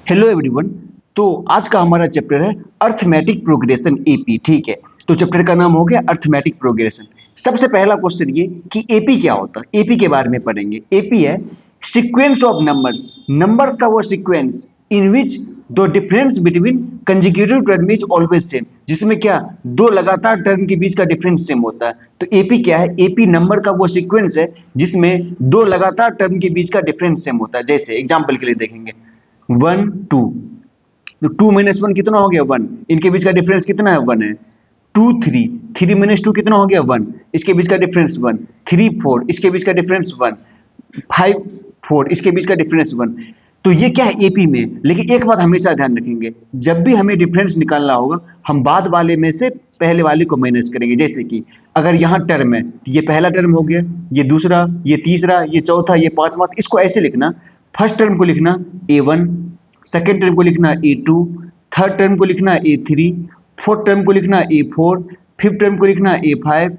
Hello everyone. तो आज का हमारा चैप्टर है अर्थमेटिक प्रोग्रेशन एपी। ठीक है, तो चैप्टर का नाम हो गया अर्थमेटिक प्रोग्रेशन। सबसे पहला क्वेश्चन ये कि एपी क्या होता है। एपी के बारे में पढ़ेंगे। एपी है सीक्वेंस ऑफ नंबर्स, नंबर्स का वो sequence in which the difference between consecutive term is always same, जिसमें क्या दो लगातार टर्म के बीच का डिफरेंस सेम होता है। तो एपी क्या है? एपी नंबर का वो सीक्वेंस है जिसमें दो लगातार टर्म के बीच का डिफरेंस सेम होता है। जैसे एग्जांपल के लिए देखेंगे 1 2, तो 2 माइनस 1 कितना हो गया 1, इनके बीच का डिफरेंस कितना है 1 है। 2 3, 3 माइनस 2 कितना हो गया 1, इसके बीच का डिफरेंस 1। 3 4, इसके बीच का डिफरेंस 1। 5 4, इसके बीच का डिफरेंस 1। तो ये क्या है एपी में। लेकिन एक बात हमेशा ध्यान रखेंगे, जब भी हमें डिफरेंस निकालना होगा हम बाद वाले में से पहले वाले को माइनस करेंगे। जैसे कि अगर यहाँ टर्म है तो ये पहला टर्म हो गया, ये दूसरा, ये तीसरा, ये चौथा, ये पांचवा। इसको ऐसे लिखना, फर्स्ट टर्म को लिखना A1, सेकेंड टर्म को लिखना A2, थर्ड टर्म को लिखना A3, फोर्थ टर्म को लिखना A4, फिफ्थ टर्म को लिखना A5,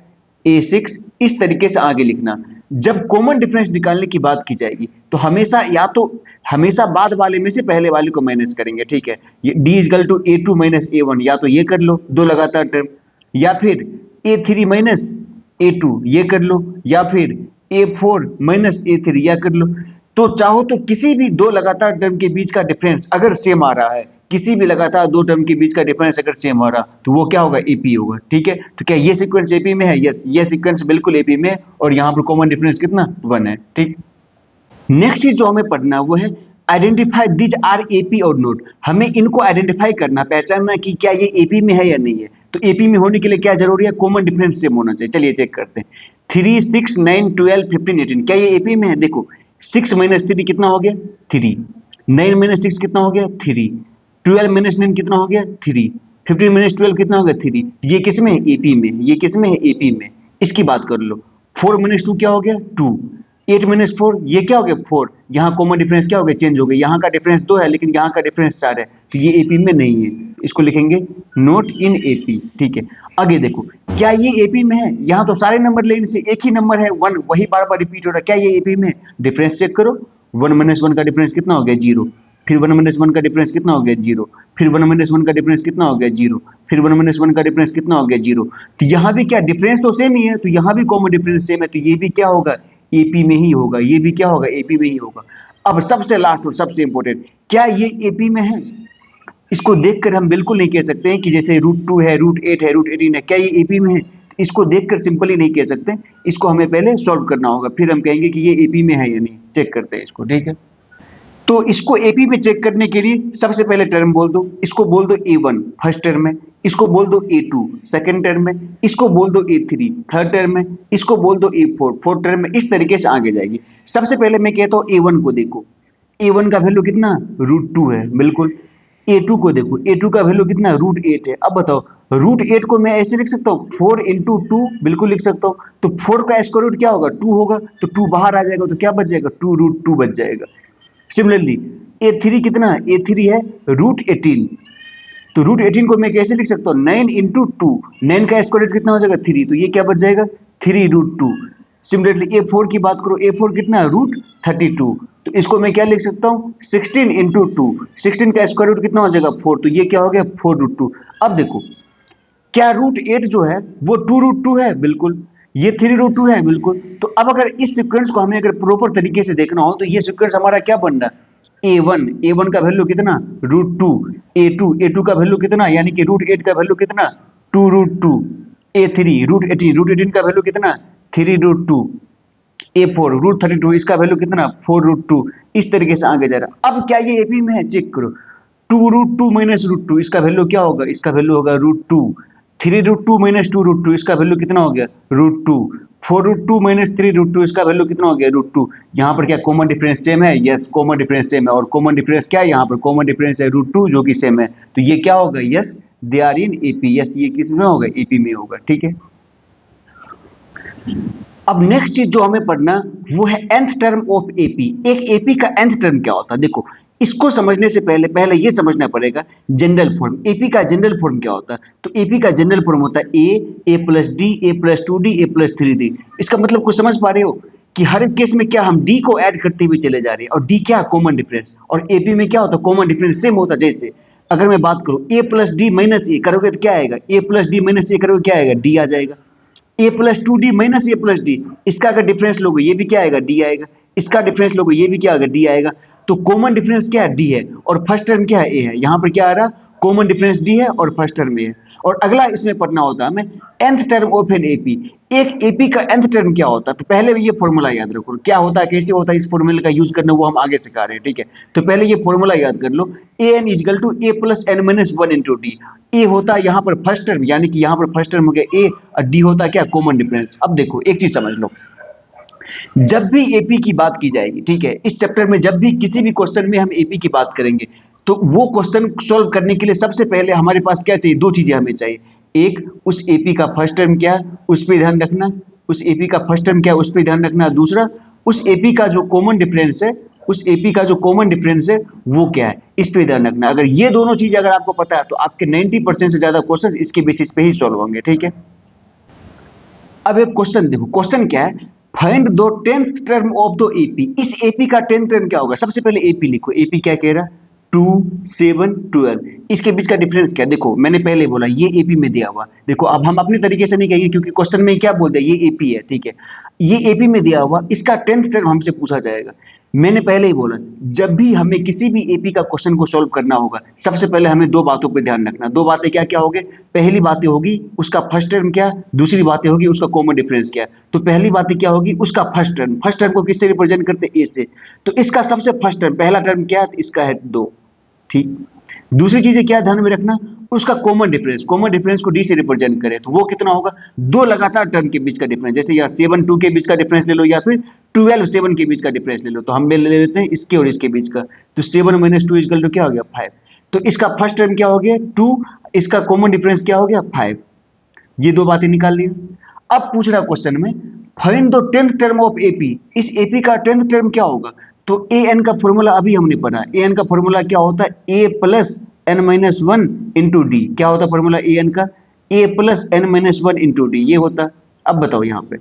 A6, इस तरीके से आगे लिखना। जब कॉमन डिफरेंस निकालने की बात की जाएगी तो हमेशा बाद वाले में से पहले वाले को माइनस करेंगे। ठीक है, ये D is equal to A2 minus A1, या तो ये कर लो दो लगातार टर्म, या फिर A3 माइनस A2 ये कर लो, या फिर A4 माइनस A3 या कर लो। तो चाहो तो किसी भी दो लगातार टर्म के बीच का डिफरेंस अगर सेम आ रहा है, किसी भी लगातार दो टर्म के बीच का डिफरेंस अगर सेम आ रहा तो वो क्या होगा एपी होगा। ठीक है, तो क्या ये सीक्वेंस एपी में है? यस, ये सीक्वेंस बिल्कुल एपी में है और यहाँ पर कॉमन डिफरेंस कितना 1 है। ठीक, नेक्स्ट चीज जो हमें पढ़ना है वो है आइडेंटिफाई दिज आर एपी और नोट। हमें इनको आइडेंटिफाई करना, पहचानना कि क्या ये एपी में है या नहीं है। तो एपी में होने के लिए क्या जरूरी है? कॉमन डिफरेंस सेम होना चाहिए। चलिए चेक करते हैं। 3 6 9 12 15 18, क्या ये एपी में है? देखो 6 माइनस 3 कितना हो गया 3, 9 माइनस 6 कितना हो गया 3, 12 माइनस 9 कितना हो गया 3, 15 माइनस 12 कितना हो गया 3। ये किस में है? एपी में। ये किस में है? एपी में। इसकी बात कर लो। 4 माइनस 2 क्या हो गया 2, 8 माइनस 4 ये क्या हो गया 4। यहाँ कॉमन डिफरेंस क्या हो गया? चेंज हो गया। यहाँ का डिफरेंस 2 है लेकिन यहाँ का डिफरेंस 4 है, तो ये एपी में नहीं है। इसको लिखेंगे नोट इन एपी। ठीक है, आगे देखो क्या ये एपी में है? यहाँ तो सारे नंबर लेने से एक ही नंबर है 1, वही बार बार रिपीट हो रहा है। क्या ये एपी में है? डिफरेंस चेक करो। 1 माइनस 1 का डिफरेंस कितना हो गया 0, फिर 1 माइनस 1 का डिफरेंस कितना हो गया 0, फिर 1 माइनस 1 का डिफरेंस कितना हो गया 0, फिर 1 माइनस 1 का डिफरेंस कितना हो गया 0। तो यहाँ भी क्या डिफरेंस तो सेम ही है, तो यहाँ भी कॉमन डिफरेंस सेम है, तो ये भी क्या होगा एपी में ही होगा। ये भी क्या होगा? एपी में ही होगा। अब सबसे लास्ट और सबसे इंपॉर्टेंट, क्या ये एपी में है? इसको देखकर हम बिल्कुल नहीं कह सकते हैं कि जैसे √2 है, √8 है, √18 है, क्या ये एपी में है? इसको देखकर सिंपली नहीं कह सकते। इसको हमें पहले सॉल्व करना होगा, फिर हम कहेंगे कि ये एपी में है या नहीं। चेक करते हैं इसको। ठीक है, तो इसको एपी में चेक करने के लिए सबसे पहले टर्म बोल दो। इसको बोल दो A1 फर्स्ट टर्म में, इसको बोल दो A2 सेकंड टर्म में, इसको बोल दो A3 थर्ड टर्म में, इसको बोल दो A4 फोर्थ टर्म में। इस तरीके से आगे जाएगी। सबसे पहले मैं कहता हूँ A1 को देखो। A1 का वैल्यू कितना √2 है, बिल्कुल। A2 को देखो, A2 का वैल्यू कितना √8 है। अब बताओ √8 को मैं ऐसे लिख सकता हूँ 4 × 2, बिल्कुल लिख सकता हूँ। तो 4 का स्क्वायर रूट क्या होगा 2 होगा, तो 2 बाहर आ जाएगा, तो क्या बच जाएगा 2√2 बच जाएगा। सिमिलरली A3 कितना है? A3 है √18, तो √18 को मैं कैसे लिख सकता हूँ 9 × 2, 9 का स्क्वायर रूट कितना हो जाएगा 3, तो ये क्या बच जाएगा 3√2। सिमिलरली A4 की बात करो, A4 कितना है √32, तो इसको मैं क्या लिख सकता हूँ 16 × 2, 16 का स्क्वायर रूट कितना हो जाएगा 4, तो ये क्या हो गया 4√2। अब देखो क्या √8 जो है वो 2√2 है, बिल्कुल। ये 3√2 है, बिल्कुल। तो अब अगर इस सीक्वेंस को हमें अगर प्रॉपर तरीके से देखना हो तो ये सीक्वेंस हमारा क्या बन रहा है A1 का वैल्यू कितना √2, A2 का वैल्यू कितना, यानी कि √8 का वैल्यू कितना 2√2, A3 √18 का वैल्यू कितना 3√2, A4 √32 इसका वैल्यू कितना 4√2। इस तरीके से आगे जा रहा। अब क्या ये एपी में है? चेक करो। 2√2 माइनस √2 इसका वैल्यू क्या होगा? इसका वैल्यू होगा √2। 3√2 माइनस 2√2 इसका वैल्यू कितना हो गया √2। 4√2 माइनस 3√2 इसका वैल्यू कितना हो गया √2। यहाँ पर क्या कॉमन डिफरेंस सेम है? यस, कॉमन डिफरेंस सेम है। और कॉमन डिफरेंस क्या है? यहाँ पर कॉमन डिफरेंस है √2 जो कि सेम है, तो ये क्या होगा? Yes, they are in AP. Yes, ये किस में होगा? एपी में होगा। ठीक है, अब नेक्स्ट चीज जो हमें पढ़ना वो है nth टर्म ऑफ एपी। एक एपी का nth टर्म क्या होता है? देखो इसको समझने से पहले ये समझना पड़ेगा जनरल फॉर्म। एपी का जनरल फॉर्म क्या होता है? तो एपी का जनरल फॉर्म होता है a+d, a+2d, a+3d। इसका मतलब कुछ समझ पा रहे हो? कि हर एक केस में क्या हम डी को ऐड करते हुए चले जा रहे हैं, और डी क्या कॉमन डिफरेंस, और एपी में क्या होता है कॉमन डिफरेंस सेम होता है। जैसे अगर मैं बात करूं ए प्लस डी माइनस ए करोगे तो क्या आएगा, ए प्लस डी माइनस ए करोगे क्या आएगा, डी आ जाएगा। ए प्लस टू डी माइनस ए प्लस डी, इसका अगर डिफरेंस लोगे ये भी क्या आएगा, डी आएगा। इसका डिफरेंस लोगे ये भी क्या आएगा, डी आएगा। तो कॉमन डिफरेंस क्या है, डी है, और फर्स्ट टर्म क्या है, ए है। यहां पर क्या आ रहा, कॉमन डिफरेंस डी है और फर्स्ट टर्म ए है। और अगला इसमें पढ़ना होता है हमें nth term of N AP. एक एपी का nth टर्म क्या होता है, तो पहले ये फॉर्मूला याद रखो क्या होता है, कैसे होता है, इस फॉर्मूले का यूज करना वो हम आगे सिखा रहे हैं, ठीक है। तो पहले ये फॉर्मूला याद कर लो, A N is equal to A plus N minus one into D. A होता है यहाँ पर फर्स्ट टर्म, यानी कि यहाँ पर फर्स्ट टर्म हो गया ए, और डी होता है क्या, कॉमन डिफरेंस। अब देखो एक चीज समझ लो, जब भी एपी की बात की जाएगी, ठीक है, इस चैप्टर में जब भी किसी भी क्वेश्चन में हम एपी की बात करेंगे, तो वो क्वेश्चन सॉल्व करने के लिए सबसे पहले हमारे पास क्या चाहिए, दो चीजें हमें चाहिए। एक, उस एपी का फर्स्ट टर्म क्या है उस पर ध्यान रखना, उस एपी का फर्स्ट टर्म क्या है उस पर ध्यान रखना। दूसरा, उस एपी का जो कॉमन डिफरेंस है, उस एपी का जो कॉमन डिफरेंस है वो क्या है, इस पे ध्यान रखना। अगर ये दोनों चीजें अगर आपको पता है तो आपके 90% से ज्यादा क्वेश्चन इसके बेसिस पे ही सॉल्व होंगे, ठीक है। अब एक क्वेश्चन देखो, क्वेश्चन क्या है, find the 10th term of the AP. इस एपी का 10th टर्म क्या होगा, सबसे पहले एपी लिखो। एपी क्या कह रहा है, 2 7 12, इसके बीच का डिफरेंस क्या है। देखो मैंने पहले बोला ये एपी में दिया हुआ, देखो अब हम अपने तरीके से नहीं कहेंगे क्योंकि क्वेश्चन में क्या बोल दिया, ये एपी है, ठीक है। ये एपी में दिया हुआ, इसका 10th टर्म हमसे पूछा जाएगा। मैंने पहले ही बोला, जब भी हमें किसी भी एपी का क्वेश्चन को सॉल्व करना होगा, सबसे पहले हमें दो बातों पर ध्यान रखना। दो बातें क्या क्या होगी, पहली बातें होगी उसका फर्स्ट टर्म क्या, दूसरी बातें होगी उसका कॉमन डिफरेंस क्या। तो पहली बातें क्या होगी, उसका फर्स्ट टर्म। फर्स्ट टर्म को किससे रिप्रेजेंट करते, ए से। तो इसका सबसे फर्स्ट टर्म, पहला टर्म क्या है, तो इसका है 2, ठीक। दूसरी चीजें क्या ध्यान में रखना, उसका कॉमन डिफरेंस। कॉमन डिफरेंस को डी से रिप्रेजेंट करें तो वो कितना होगा, दो लगातार टर्म के बीच का डिफरेंस। जैसे यहाँ 7 2 के बीच का डिफरेंस ले लो, या फिर 12 7 के बीच का डिफरेंस ले लो। तो हम ले लेते हैं इसके और इसके बीच का, तो 7 माइनस 2 इक्वल टू क्या हो गया, 5। तो इसका फर्स्ट टर्म क्या हो गया, 2, इसका कॉमन डिफरेंस क्या हो गया, 5। ये दो बातें निकाल ली। अब पूछ रहा क्वेश्चन में, find the 10th term of AP. इस एपी का 10th टर्म क्या होगा, तो ए एन का फॉर्मूला अभी हमने पढ़ा। ए एन का फॉर्मूला क्या होता है, A plus N minus one into D. क्या होता है फॉर्मूला ए एन का, A plus N minus one into D, ये होता है। अब बताओ यहाँ पे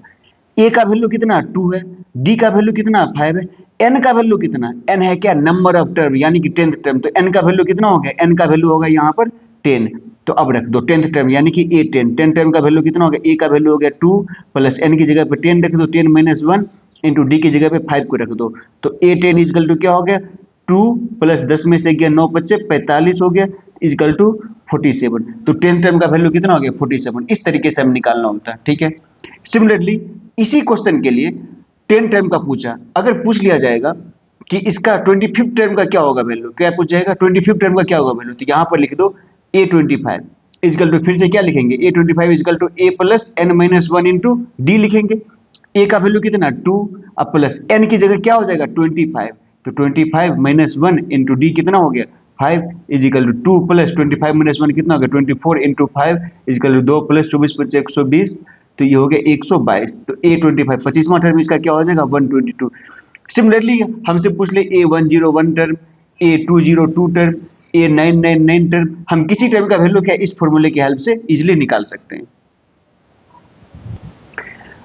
ए का वैल्यू कितना, 2 है, डी का वैल्यू कितना, 5 है, एन का वैल्यू कितना, एन है क्या, नंबर ऑफ टर्म, यानी कि 10th टर्म। तो एन का वैल्यू कितना हो गया, एन का वैल्यू होगा यहाँ पर 10। तो अब रख दो 10th टर्म, यानी कि ए 10 टर्म का वैल्यू कितना हो गया, ए का वैल्यू हो गया 2 प्लस एन की जगह पे 10 रख दो, 10 माइनस 1 इंटू डी की जगह पे 5 को रख दो। तो ए 10 इजकल टू क्या हो गया, 2 प्लस 10 में से गया 9 बच्चे 45 हो गया, इजकल टू 47। तो 10th टर्म का वैल्यू कितना हो गया, 47। इस तरीके से हम निकालना होता है, ठीक है। सिमिलरली इसी क्वेश्चन के लिए 10 टर्म का पूछा, अगर पूछ लिया जाएगा कि इसका 25th टर्म का क्या होगा वैल्यू, क्या पूछ जाएगा 25th टर्म का क्या होगा वैल्यू, तो यहाँ पर लिख दो A25 इजकल टू, फिर से क्या लिखेंगे, A25 equal to A plus N minus one into d लिखेंगे। ए का वैल्यू कितना 2, अब प्लस एन की जगह क्या हो जाएगा 25। तो 25 माइनस वन इंटू डी कितना हो गया 5 is equal to 2 plus 25 minus one कितना हो गया 24 इंटू 5 इजिकल टू 2 प्लस 24 पर 120, तो ये हो गया 122। तो A25 25वां टर्म इसका क्या हो जाएगा 122। सिमिलरली हमसे पूछ ले A101 term, A202 term, A999 term, हम किसी टर्म का वैल्यू क्या इस फॉर्मूले की हेल्प से इजिली निकाल सकते हैं।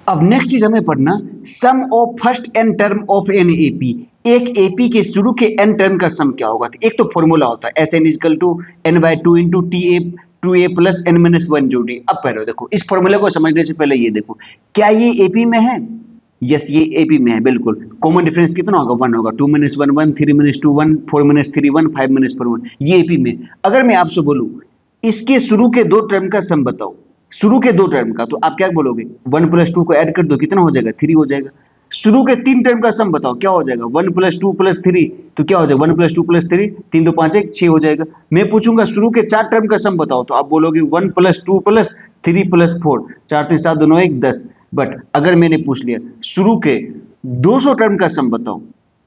अब नेक्स्ट चीज हमें पढ़ना, sum of first n term of N AP. एक एपी के शुरू के n टर्म का सम क्या होगा। तो एक तो फॉर्मूला होता है Sn equal to n/2 into two A plus N minus one जो डी। अब पहले देखो इस फॉर्मूले को समझने से पहले ये देखो, क्या ये एपी में है, यस ये एपी में है बिल्कुल। कॉमन डिफरेंस कितना होगा 1 होगा, 2 - 1 1, 3 - 2 1, 4 - 3 1, 5 - 4 1, ये एपी में। अगर मैं आपसे बोलूं इसके शुरू के दो टर्म का सम बताओ, शुरू के दो टर्म का, तो आप क्या बोलोगे 1 + 2 को ऐड कर दो कितना हो जाएगा 3 हो जाएगा। शुरू के तीन टर्म का सम बताओ क्या हो जाएगा 1 + 2 + 3, तो क्या हो जाएगा 1 + 2 + 3, 3 2 5 1 6 हो जाएगा। मैं पूछूंगा शुरू के चार टर्म का सम बताओ, तो आप बोलोगे 1 + 2 + 3 + 4, 4 3 7 2 9 1 10। बट अगर मैंने पूछ लिया शुरू के 200 टर्म का सम बताओ,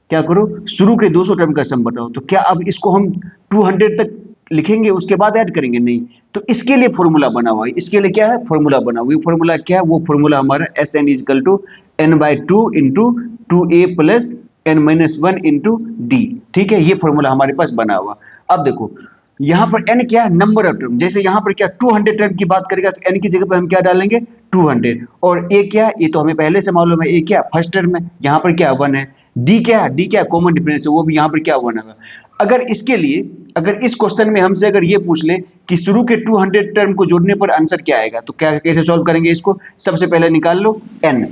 क्या करो शुरू के 200 टर्म का सम बताओ, तो क्या अब इसको हम 200 तक लिखेंगे उसके बाद ऐड करेंगे, नहीं। तो इसके लिए फॉर्मूला बना हुआ है, इसके लिए क्या है फॉर्मूला बना हुआ है। फॉर्मूला क्या है, वो फॉर्मूला हमारा Sn equal to n/2 into 2a plus n - 1 into d, ठीक है। ये फॉर्मूला हमारे पास बना हुआ। अब देखो यहाँ पर n क्या है, नंबर ऑफ टर्म। जैसे यहाँ पर क्या 200 टर्म की बात करेगा तो n की जगह पर हम क्या डालेंगे 200। और a क्या है, ये तो हमें पहले से मालूम है, a क्या फर्स्ट टर्म है, यहाँ पर क्या 1 है। d क्या है, d क्या कॉमन डिफरेंस है, वो भी यहाँ पर क्या 1 होगा। अगर इसके लिए, अगर इस क्वेश्चन में हमसे अगर ये पूछ ले कि शुरू के 200 टर्म को जोड़ने पर आंसर क्या आएगा, तो क्या कैसे सॉल्व करेंगे इसको। सबसे पहले निकाल लो n,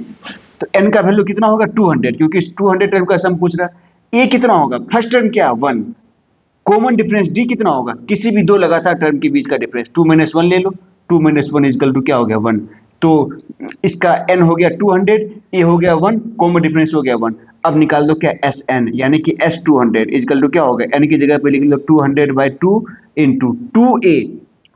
तो n का वैल्यू कितना होगा 200, क्योंकि 200 टर्म का सम पूछ रहा है। a कितना होगा, फर्स्ट टर्म क्या 1, कॉमन डिफरेंस d कितना होगा, किसी भी दो लगातार टर्म के बीच का डिफरेंस 2 - 1 ले लो, 2 - 1 इक्वल टू क्या हो गया 1। तो इसका n हो गया 200, a हो गया 1, कॉमन डिफरेंस हो गया 1। अब निकाल दो क्या Sn, यानी कि S200 इक्वल टू क्या होगा, n की जगह पे लिख लो 200/2 इंटू 2a,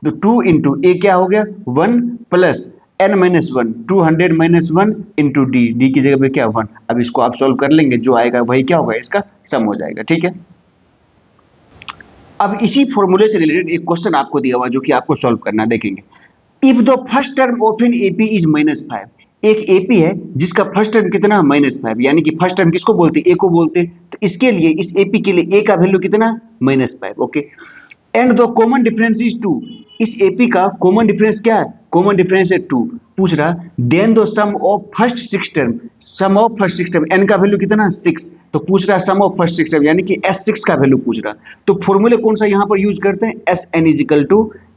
तो 2 इंटू a क्या हो गया 1 प्लस n - 1, 200 - 1 इंटू d की जगह पे क्या 1। अब इसको आप सॉल्व कर लेंगे, जो आएगा वही क्या होगा, इसका सम हो जाएगा। ठीक है, अब इसी फॉर्मूले से रिलेटेड एक क्वेश्चन आपको दिया हुआ जो कि आपको सॉल्व करना, देखेंगे। If the first term of N AP is -5, एक एपी है जिसका फर्स्ट टर्म कितना -5, यानी कि फर्स्ट टर्म किसको बोलते हैं, ए को बोलते हैं। तो इसके लिए, इस एपी के लिए ए का वैल्यू कितना -5, okay. And the common difference is 2, इस एपी का कॉमन डिफरेंस क्या है, कॉमन डिफरेंस है 2। पूछ रहा then the sum of first 6 term, sum of first 6 term, n का वैल्यू कितना 6, तो पूछ रहा सम ऑफ फर्स्ट 6 टर्म यानी कि S6 का वैल्यू पूछ रहा। तो फॉर्मूले कौन सा यहाँ पर यूज करते हैं, Sn =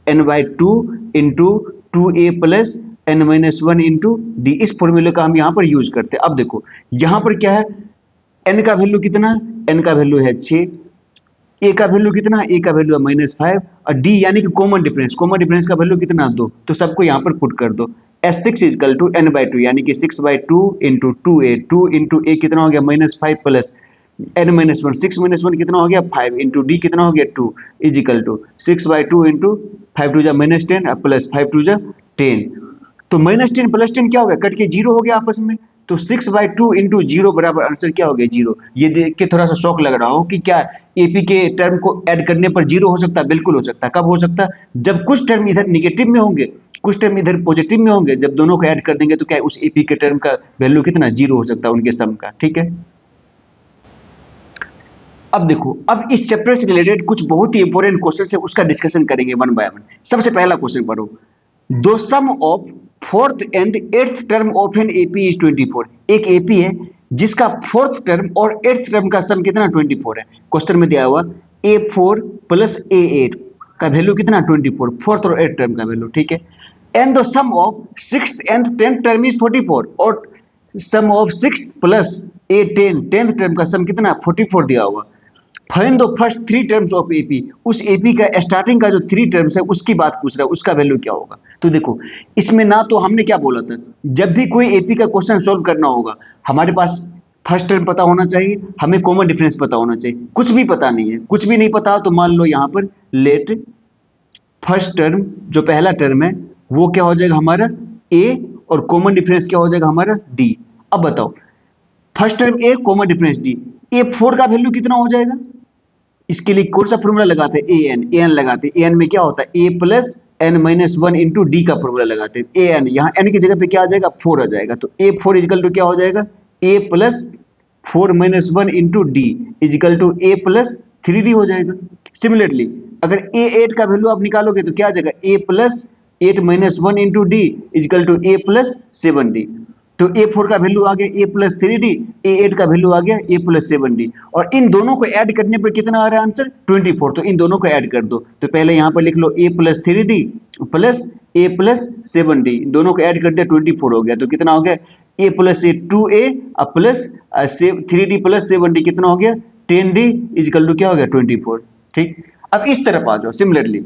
n/2 into 2a plus n - 1 into D, इस फॉर्मूले का हम यहाँ पर यूज करते हैं। अब देखो यहाँ पर क्या है, n का वैल्यू कितना, n का वैल्यू है 6, ए का वैल्यू कितना, ए का वैल्यू है -5, और डी यानी कि कॉमन डिफरेंस, कॉमन डिफरेंस का वैल्यू कितना 2, तो सबको यहाँ पर पुट कर दो। S6 = n/2 यानी कि 6/2 इंटू 2a, 2 इंटू ए कितना हो गया -5 प्लस n - 1, 6 - 1 कितना हो गया 5 इंटू डी कितना हो गया 2 = 6/2 इंटू 5 2 -10 प्लस 5 2 10। तो -10 प्लस 10 क्या हो गया, कट के 0 हो गया आपस में। तो 6/2 इंटू 0 बराबर आंसर क्या हो गया 0। ये देख के थोड़ा सा शौक लग रहा हो कि क्या एपी के टर्म को ऐड करने पर 0 हो सकता है, बिल्कुल हो सकता है। कब हो सकता है, जब कुछ टर्म इधर निगेटिव में होंगे, कुछ टर्म इधर पॉजिटिव में होंगे, जब दोनों को ऐड कर देंगे तो क्या उस एपी के टर्म का वैल्यू कितना 0 हो सकता है, उनके सम का। ठीक है, अब देखो, अब इस चैप्टर से रिलेटेड कुछ बहुत ही इंपॉर्टेंट क्वेश्चन है, उसका डिस्कशन करेंगे वन बाय वन। सबसे पहला क्वेश्चन पढ़ो, दो sum of fourth and eighth term of N AP is 24। एक एपी है जिसका फोर्थ टर्म और एट्थ टर्म का सम कितना 24 है। क्वेश्चन में दिया हुआ A4 प्लस A8 का वैल्यू कितना 24, फोर्थ और एट्थ टर्म का वैल्यू। ठीक है, and the sum of sixth and tenth term is 44, और sum of sixth plus A10 tenth term का सम कितना 44 दिया हुआ। Find the first 3 terms of AP, उस एपी का स्टार्टिंग का जो 3 टर्म्स है उसकी बात पूछ रहा है, उसका वैल्यू क्या होगा। तो देखो इसमें ना, तो हमने क्या बोला था, जब भी कोई एपी का क्वेश्चन सॉल्व करना होगा हमारे पास फर्स्ट टर्म पता होना चाहिए, हमें कॉमन डिफरेंस पता होना चाहिए। कुछ भी पता नहीं है, कुछ भी नहीं पता तो मान लो यहाँ पर लेट फर्स्ट टर्म, जो पहला टर्म है वो क्या हो जाएगा हमारा ए, और कॉमन डिफरेंस क्या हो जाएगा हमारा डी। अब बताओ, फर्स्ट टर्म ए, कॉमन डिफरेंस डी, A4 का वैल्यू कितना हो जाएगा। इसके लिए कौन सा फॉर्मूला लगाते हैं, an लगाते हैं। an में क्या होता है a plus n - 1 into D का फॉर्मूला लगाते हैं। an यहाँ n की जगह पे क्या आ जाएगा 4 आ जाएगा, तो A4 इजिकल टू क्या हो जाएगा a plus 4 - 1 into d equal to a plus 3d हो जाएगा। सिमिलरली अगर A8 का वैल्यू आप निकालोगे तो क्या आ जाएगा a plus 8 - 1 into d equal to a plus 7d। तो A4 का वैल्यू आ गया a प्लस 3d, A8 का वैल्यू आ गया a प्लस 7d, और इन दोनों को ऐड करने पर कितना आ रहा है आंसर 24। तो इन दोनों को ऐड कर दो, तो पहले यहाँ पर लिख लो a plus 3d plus a plus 7d, दोनों को ऐड कर दिया 24 हो गया। तो कितना हो गया a plus 2a plus 3d plus 7d कितना हो गया 10d इजिकल टू क्या हो गया 24। ठीक, अब इस तरफ आ जाओ। सिमिलरली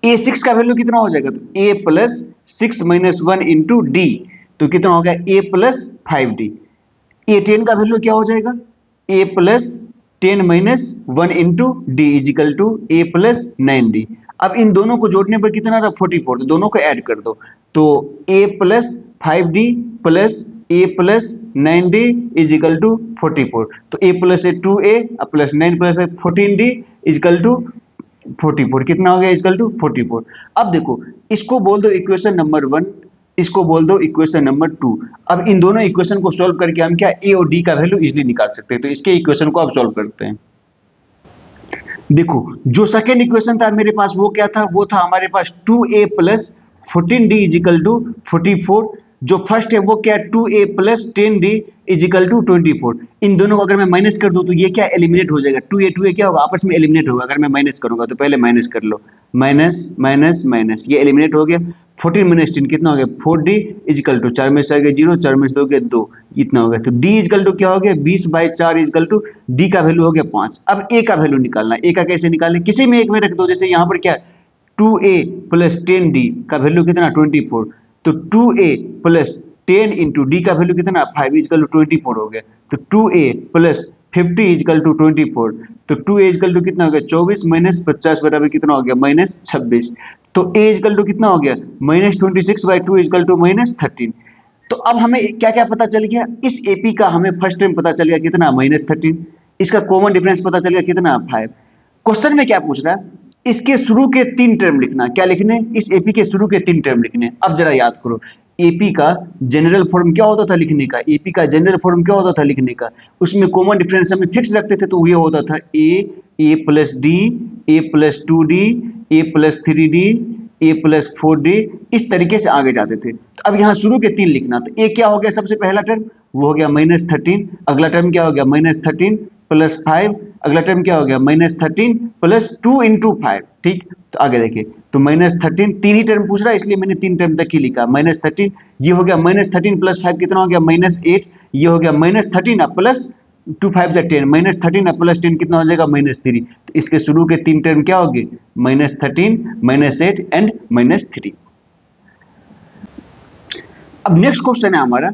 A6 का वैल्यू कितना हो जाएगा, तो a प्लस 6 - 1 इंटू डी, तो कितना हो गया a प्लस 5d। A10 का वैल्यू क्या हो जाएगा a plus 10 - 1 into d equal to a plus 9d। अब इन दोनों को जोड़ने पर कितना रहा 44, तो दोनों को ऐड कर दो, तो a plus 5d plus a plus 9d equal to 44। तो a plus 2a plus 9 plus 14d equal to 44, कितना हो गया इक्वल टू 44। अब देखो इसको बोल दो इक्वेशन नंबर 1, इसको बोल दो इक्वेशन नंबर 2। अब इन दोनों इक्वेशन को सॉल्व करके हम क्या a और d का वैल्यू इजीली निकाल सकते हैं। तो इसके इक्वेशन को आप सॉल्व करते हैं। देखो जो सेकेंड इक्वेशन था मेरे पास वो क्या था, वो था हमारे पास 2a plus 14d equal to 44। जो फर्स्ट है वो क्या है, 2a plus 10d is equal to 24। इन दोनों को अगर मैं माइनस कर दूं तो ये क्या एलिमिनेट हो जाएगा, 2a क्या होगा, आपस में एलिमिनेट होगा। अगर मैं माइनस करूंगा तो पहले माइनस कर लो, माइनस माइनस माइनस, ये एलिमिनेट हो गया। 14 माइनस 10 कितना हो गया, 4d इजिकल टू 4 में से आ गया 0, 4 में से 2 गया 2, इतना हो गया। तो d इजिकल टू क्या हो गया, 20/4 इजिकल टू d का वैल्यू हो गया 5। अब a का वैल्यू निकालना है, a का कैसे निकालें, किसी में एक में रख दो। जैसे यहाँ पर क्या 2a प्लस 10d का वैल्यू कितना 24, तो 2a प्लस 10 इंटू डी का वैल्यू कितना 5 इजकल टू 24 हो गया। तो 2a प्लस 50 इजकल टू 24, तो 2a इजकल टू कितना हो गया 24 माइनस 50 बराबर कितना हो गया -26। तो a इजकल टू कितना हो गया -26/2 इजकल टू -13। तो अब हमें क्या क्या पता चल गया, इस एपी का हमें फर्स्ट टर्म पता चल गया कितना -13, इसका कॉमन डिफरेंस पता चल गया कितना 5। क्वेश्चन में क्या पूछ रहा है, इसके शुरू के 3 टर्म लिखना। क्या लिखने, इस एपी के शुरू के 3 टर्म लिखने। अब जरा याद करो, एपी का जनरल फॉर्म क्या होता था लिखने का, एपी का जनरल फॉर्म क्या होता था लिखने का, उसमें कॉमन डिफरेंस हम फिक्स रखते थे तो ये होता था ए plus D, A plus 2d, A plus 3d, A plus 4d, इस तरीके से आगे जाते थे। तो अब यहाँ शुरू के 3 लिखना। तो ए क्या हो गया सबसे पहला टर्म, वो हो गया -13। अगला टर्म क्या हो गया -13 प्लस 5। अगला टर्म क्या हो गया -13 प्लस 2 इंटू 5। ठीक, तो आगे देखिए, तो -13 तीन ही टर्म पूछ रहा है इसलिए मैंने 3 टर्म तक ही लिखा। -13 ये हो गया -13 प्लस 5 कितना हो गया -8। ये हो गया -13 प्लस 2 5 10, -13 प्लस 10 कितना हो जाएगा -3। तो इसके शुरू के 3 टर्म क्या होंगे -13 -8 एंड -3। अब नेक्स्ट क्वेश्चन है हमारा,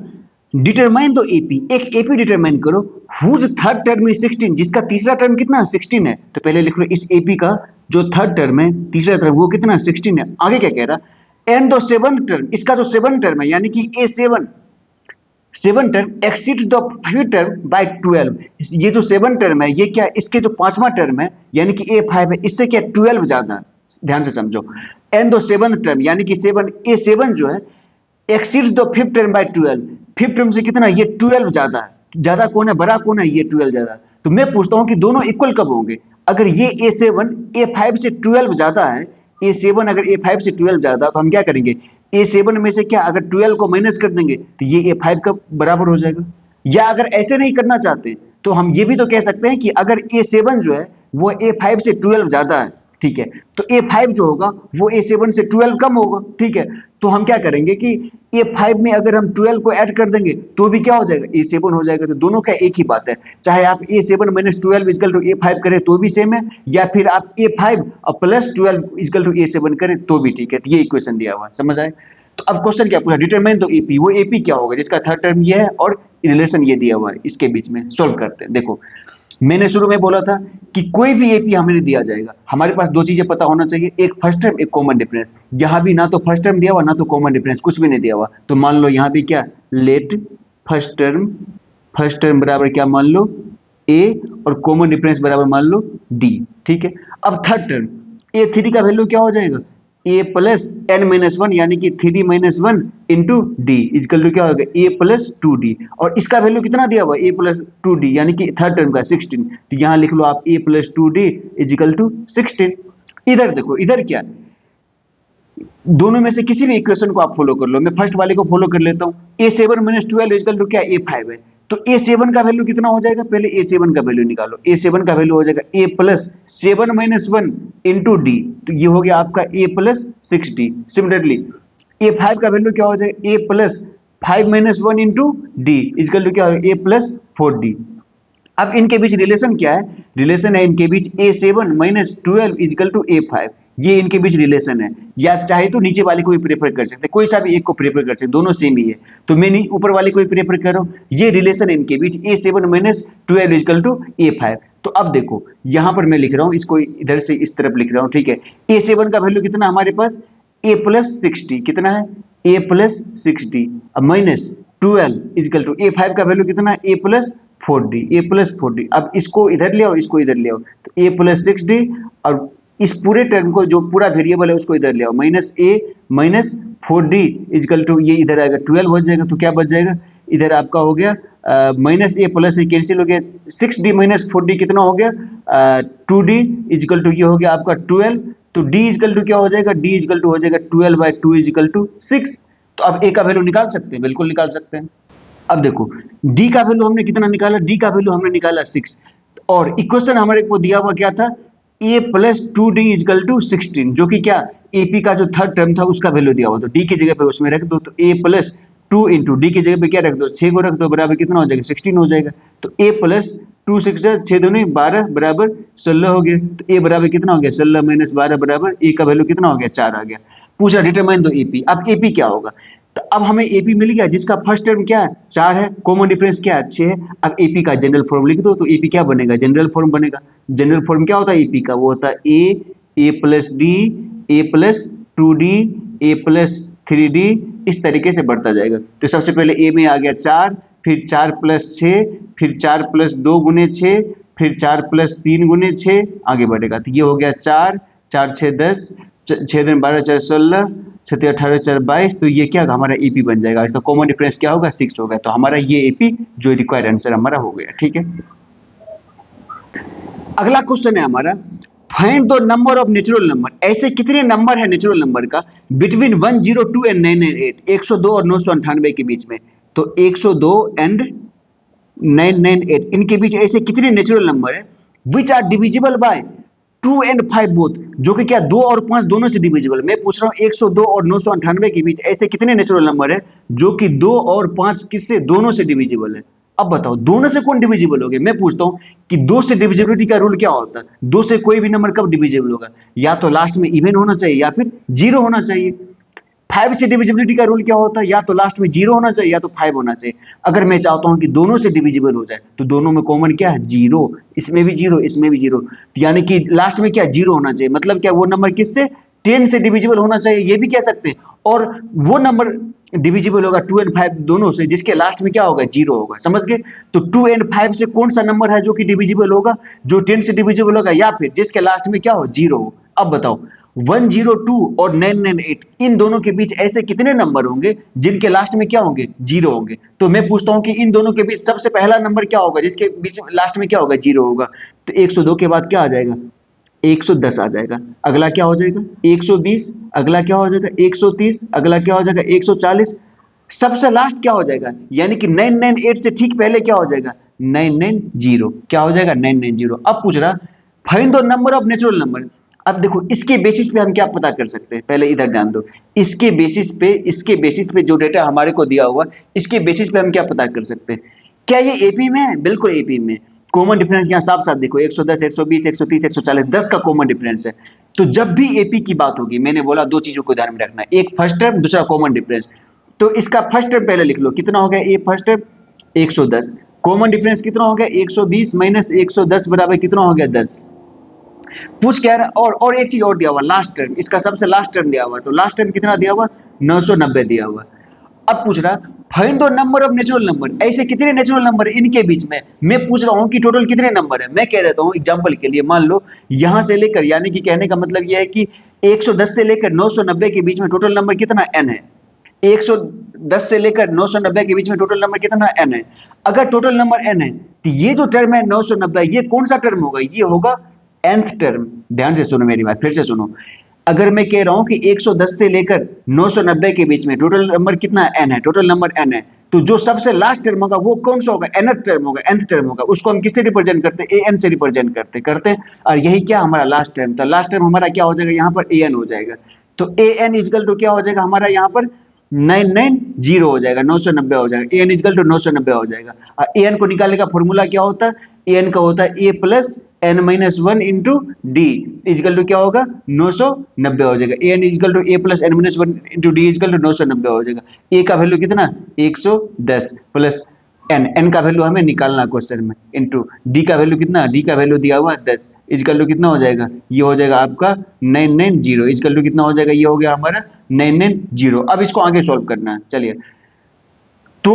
डिटरमाइन दो एपी, एक एपी डिटरमाइन करो हुज थर्ड टर्म इज 16, जिसका तीसरा टर्म कितना 16 है। तो पहले लिख लो इस एपी का जो थर्ड टर्म है, तीसरा टर्म वो कितना 16 है। आगे क्या कह रहा, एंड द सेवंथ टर्म, इसका जो सेवंथ टर्म है यानी कि A7 seven term exceeds the fifth term by 12। ये जो सेवन टर्म है ये क्या, इसके जो पांचवा टर्म है यानी कि A5 है, इससे क्या 12 ज्यादा है। ध्यान से समझो, एंड द सेवन टर्म यानी कि A7 जो है exceeds the fifth term by 12, fifth term से कितना ये 12 ज्यादा है। ज्यादा कौन है, बड़ा कौन है, ये 12 ज्यादा। तो मैं पूछता हूं कि दोनों इक्वल कब होंगे, अगर ये A7 A5 से 12 ज्यादा है, A7 अगर A5 से 12 ज्यादा तो हम क्या करेंगे, A7 में से क्या अगर 12 को माइनस कर देंगे तो ये A5 का बराबर हो जाएगा। या अगर ऐसे नहीं करना चाहते तो हम ये भी तो कह सकते हैं कि अगर A7 जो है वो A5 से 12 ज्यादा है, ठीक है, तो A5 जो होगा वो A7 से 12 कम होगा। ठीक है, तो हम क्या करेंगे कि A5 में अगर हम 12 को ऐड कर देंगे तो भी क्या हो जाएगा, A7 हो जाएगा। तो दोनों का एक ही बात है, चाहे आप A7 minus 12 equal to A5 करें तो भी सेम है, या फिर आप A5 और प्लस 12 इजकल टू A7 करें तो भी ठीक है। तो ये इक्वेशन दिया हुआ है, समझ आए। तो अब क्वेश्चन क्या पूछा, डिटरमाइन तो एपी, वो एपी क्या होगा जिसका थर्ड टर्म ये है और रिलेशन ये दिया हुआ है, इसके बीच में सॉल्व करते हैं। देखो मैंने शुरू में बोला था कि कोई भी एपी हमें दिया जाएगा, हमारे पास दो चीजें पता होना चाहिए, एक फर्स्ट टर्म एक कॉमन डिफरेंस। यहाँ भी ना तो फर्स्ट टर्म दिया हुआ ना तो कॉमन डिफरेंस, कुछ भी नहीं दिया हुआ। तो मान लो यहाँ भी क्या, लेट फर्स्ट टर्म बराबर क्या मान लो ए और कॉमन डिफरेंस बराबर मान लो डी। ठीक है, अब थर्ड टर्म A3 का वैल्यू क्या हो जाएगा, a प्लस n माइनस 1 यानी कि 3d minus 1 into d equal to क्या होगा a प्लस 2d, और इसका वैल्यू कितना दिया हुआ a प्लस 2d यानी कि थर्ड टर्म का 16। तो यहाँ लिख लो आप a plus 2d is equal to 16। इधर देखो, इधर क्या, दोनों में से किसी भी इक्वेशन को आप फॉलो कर लो। मैं फर्स्ट वाले को फॉलो कर लेता हूँ, A7 माइनस 12 इजकल टू क्या A5 है। तो A7 का वैल्यू कितना हो जाएगा, पहले A7 का वैल्यू निकालो। A7 का वैल्यू हो जाएगा a plus 7 minus 1 into D, तो ये हो गया आपका a plus 6d। Similarly A5 का वैल्यू क्या हो जाएगा a plus 5 minus 1 into d equal to क्या होगा a प्लस 4d। अब इनके बीच रिलेशन क्या है, रिलेशन है इनके बीच A7 minus 12 equal to A5, ये इनके बीच रिलेशन है। या चाहे तो नीचे वाले को भी प्रेफर कर सकते हैं, कोई सा भी एक को प्रेफर कर सकते, दोनों सेम ही है। तो मैं नहीं ऊपर वाले को भी प्रेफर कर रहा हूँ, ये रिलेशन है इनके बीच A7 minus 12 equal to A5। तो अब देखो यहाँ पर मैं लिख रहा हूँ, इसको इधर से इस तरफ लिख रहा हूँ। ठीक है, A7 का वैल्यू कितना हमारे पास a प्लस 60, कितना है a plus 60 minus 12 equal to A5 का वैल्यू कितना है a प्लस 4d। अब इसको इधर ले आओ, इसको इधर ले आओ, तो a प्लस 6d और इस पूरे टर्म को जो पूरा वेरिएबल है उसको इधर ले आओ, minus a minus 4d equal to ये इधर आएगा 12 बच जाएगा। तो क्या बच जाएगा, इधर आपका हो गया माइनस ए प्लस ए कैंसिल हो गया, 6d माइनस 4d कितना हो गया 2d इजिकल टू ये हो गया आपका 12। तो d इजिकल टू क्या हो जाएगा, d इजिकल टू हो जाएगा 12/2 इजिकल टू 6। तो अब a का वैल्यू निकाल सकते हैं, बिल्कुल निकाल सकते हैं। अब देखो d का वैल्यू हमने कितना निकाला, d का वैल्यू हमने निकाला 6 और इक्वेशन हमारे को दिया हुआ क्या था a plus 2d is equal to 16, जो कि क्या AP का जो थर्ड टर्म था उसका वैल्यू दिया हुआ, तो d की जगह पे उसमें रख दो, तो a प्लस 2 इंटू डी की जगह पे क्या रख दो 6 को रख दो, बराबर कितना हो जाएगा 16 हो जाएगा। तो a प्लस 2 6 6 दूनी 12 बराबर 16 हो गया। तो a बराबर कितना हो गया 16 माइनस 12 बराबर a का वैल्यू कितना हो गया 4 आ गया। पूछा डिटरमाइन दो AP। अब AP क्या होगा, तो अब हमें AP मिल गया जिसका फर्स्ट टर्म क्या है 4 है, कॉमन डिफरेंस क्या है 6 है। अब AP का जनरल फॉर्म लिख दो, तो AP क्या बनेगा जनरल फॉर्म बनेगा। जनरल फॉर्म क्या होता है AP का, वो होता है a plus d a plus 2d a plus 3d, इस तरीके से बढ़ता जाएगा। तो सबसे पहले a में आ गया 4, फिर 4 प्लस 6, फिर 4 प्लस 2 गुने 6, फिर 4 प्लस 3 गुने 6, आगे बढ़ेगा। तो ये हो गया 4 4 6 10, 6 दिन 12 4 16, 7 18 4 22। तो ये क्या हमारा AP बन जाएगा, इसका कॉमन डिफरेंस क्या होगा 6 होगा। तो हमारा ये AP जो रिक्वायर्ड आंसर हमारा हो गया। ठीक है, अगला क्वेश्चन है हमारा find the number of natural number. ऐसे कितने नंबर है नेचुरल नंबर का बिटवीन 102 एंड 998, 102 और 998 के बीच में। तो 102 एंड 998 इनके बीच ऐसे कितने नेचुरल नंबर है which are divisible by 2 and 5 both, जो कि क्या 2 और 5 दोनों से डिविजिबल। मैं पूछ रहा हूँ 102 और 998 के बीच ऐसे कितने नेचुरल नंबर है जो कि 2 और 5 किससे दोनों से डिविजिबल है। अब बताओ दोनों से कौन डिविजिबल हो गए। मैं पूछता हूं कि 2 से डिविजिबिलिटी का रूल क्या होता है, 2 से कोई भी नंबर कब डिविजिबल होगा, या तो लास्ट में इवन होना चाहिए या फिर 0 होना चाहिए। 5 से डिविजिबिलिटी का रूल क्या होता है, या तो लास्ट में 0 होना चाहिए या तो 5 होना चाहिए। अगर मैं चाहता हूं कि दोनों से डिविजिबल हो जाए तो दोनों में कॉमन क्या है 0, इसमें भी 0 इसमें भी 0, यानी कि लास्ट में क्या 0 होना चाहिए। मतलब क्या वो नंबर किससे 10 से डिविजिबल होना चाहिए, ये भी कह सकते हैं। और वो नंबर डिविजिबल होगा 2 एंड 5 दोनों से जिसके लास्ट में क्या होगा 0 होगा। समझ गए। तो 2 एंड 5 से कौन सा नंबर है जो कि डिविजिबल होगा, जो 10 से डिविजिबल होगा या फिर जिसके लास्ट में क्या हो 0 हो। अब बताओ 102 और 998 इन दोनों के बीच ऐसे कितने नंबर होंगे जिनके लास्ट में क्या होंगे 0 होंगे। तो मैं पूछता हूं कि इन दोनों के बीच सबसे पहला नंबर क्या होगा जिसके बीच लास्ट में क्या होगा 0 होगा। तो 102 के बाद क्या आ जाएगा 110 आ जाएगा। अगला क्या हो जाएगा 120, अगला क्या हो जाएगा 130, अगला क्या हो जाएगा 140, सबसे लास्ट क्या हो जाएगा, यानी कि 998 से ठीक पहले क्या हो जाएगा 990, क्या हो जाएगा 990। अब पूछ रहा find the number of natural number. अब देखो इसके बेसिस पे हम क्या पता कर सकते हैं, पहले इधर ध्यान दो। इसके बेसिस पे जो डेटा हमारे को दिया हुआ इसके बेसिस पे हम क्या पता कर सकते हैं। क्या ये AP में है, बिल्कुल AP में। कॉमन डिफरेंस यहाँ साफ साफ देखो 110 120 130 140 10 का कॉमन डिफरेंस है। तो जब भी AP की बात होगी मैंने बोला दो चीजों को ध्यान में रखना, एक फर्स्ट टर्म दूसरा कॉमन डिफरेंस। तो इसका फर्स्ट टर्म पहले लिख लो, कितना हो गया A first term 110, common difference कितना हो गया 120 माइनस 110 बराबर कितना हो गया 10। पूछ क्या रहा और एक चीज और दिया हुआ लास्ट टर्म, इसका सबसे लास्ट टर्म दिया हुआ। तो लास्ट टर्म कितना दिया हुआ 990 दिया हुआ। अब पूछ रहा find the number of natural number. ऐसे कितने नेचुरल नंबर इनके बीच में। मैं पूछ रहा हूं कि टोटल कितने नंबर है। मैं कह देता हूं एग्जांपल के लिए, मान लो यहां से लेकर, यानी कि कहने का मतलब यह है कि 110 से लेकर 990 के बीच में टोटल नंबर कितना n है। 110 से लेकर 990 के बीच में टोटल नंबर कितना n है। अगर टोटल नंबर n है तो ये जो टर्म है 990 ये कौन सा टर्म होगा, ये होगा nth टर्म। ध्यान से सुनो मेरी बात, फिर से सुनो। अगर मैं कह रहा हूं कि 110 से लेकर 990 के बीच में टोटल नंबर कितना n है, टोटल नंबर n है, तो जो सबसे लास्ट टर्म होगा वो कौन सा होगा nth टर्म होगा, nth टर्म होगा। उसको हम किससे रिप्रेजेंट करते हैं an से रिप्रेजेंट करते हैं। और यही क्या हमारा लास्ट टर्म। तो लास्ट टर्म हमारा क्या हो जाएगा यहाँ पर an हो जाएगा। तो an इक्वल टू क्या हो जाएगा हमारा यहाँ पर 990 हो जाएगा, 990 हो जाएगा। an इक्वल टू 990 हो जाएगा। और an को निकालने का फॉर्मूला क्या होता है, an का होता है a plus n minus 1 into d equal to क्या होगा 990 हो जाएगा। an equal to a plus n minus 1 into d equal to 990 हो जाएगा। a का वैल्यू कितना 110 प्लस n का वैल्यू हमें निकालना क्वेश्चन में, इंटू डी का वैल्यू कितना, डी का वैल्यू दिया हुआ 10 इक्वल टू कितना हो जाएगा, ये हो जाएगा आपका 990 इक्वल टू कितना हो जाएगा, ये हो गया हमारा 990। अब इसको आगे सॉल्व करना है। चलिए तो